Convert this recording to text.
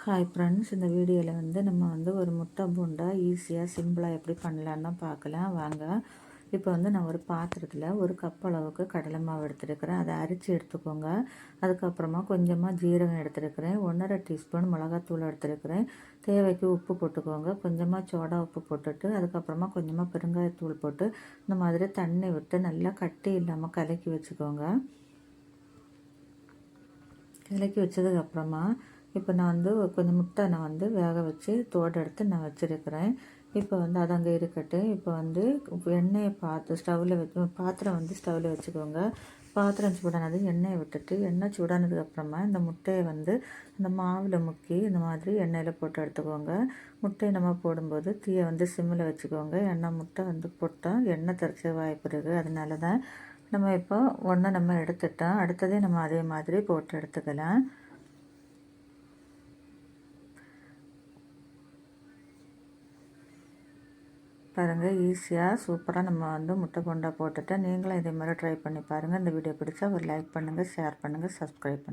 Hi friends, இந்த வீடியோவில் நம்ம ஒரு முட்டை போண்டா ஈஸியாக சிம்பிளாக எப்படி பண்ணலான்னு தான் பார்க்கலாம் வாங்க. இப்போ நான் ஒரு பாத்திரத்தில் ஒரு கப் அளவுக்கு கடலை மாவு எடுத்துருக்கிறேன். அதை அரிச்சு எடுத்துக்கோங்க. அதுக்கப்புறமா கொஞ்சமாக ஜீரகம் எடுத்துருக்கிறேன், 1½ டீஸ்பூன் மிளகாத்தூள் எடுத்துருக்கிறேன், தேவைக்கு உப்பு போட்டுக்கோங்க, கொஞ்சமாக சோடா உப்பு போட்டுட்டு அதுக்கப்புறமா கொஞ்சமாக பெருங்காயத்தூள் போட்டு இந்த மாதிரி தண்ணி விட்டு நல்லா கட்டி இல்லாமல் கலக்கி வச்சுக்கோங்க. கலக்கி வச்சதுக்கப்புறமா இப்போ நான் கொஞ்சம் முட்டை வேக வச்சு தோடு எடுத்து நான் வச்சுருக்கிறேன். இப்போ அது அங்கே இருக்கட்டும். இப்போ எண்ணெயை பாத்திரம் ஸ்டவ்வில் வச்சுக்கோங்க. பாத்திரம் சூடானது எண்ணெயை விட்டுட்டு எண்ணெய் சூடானதுக்கப்புறமா இந்த முட்டையை அந்த மாவில் முக்கி இந்த மாதிரி எண்ணெயில் போட்டு எடுத்துக்கோங்க. முட்டையை நம்ம போடும்போது தீயை சிம்மில் வச்சுக்கோங்க. எண்ணெய் முட்டை போட்டால் எண்ணெய் தெறிச்ச வாய்ப்பு இருக்குது. அதனால தான் நம்ம இப்போ ஒன்றை நம்ம எடுத்துட்டோம். அடுத்ததே நம்ம அதே மாதிரி போட்டு எடுத்துக்கலாம். பாருங்கள், ஈஸியாக சூப்பராக நம்ம முட்டை போண்டா போட்டுட்டேன். நீங்களும் இதே மாதிரி ட்ரை பண்ணி பாருங்கள். இந்த வீடியோ பிடிச்சா ஒரு லைக் பண்ணுங்கள், ஷேர் பண்ணுங்கள், சப்ஸ்கிரைப் பண்ணுங்கள்.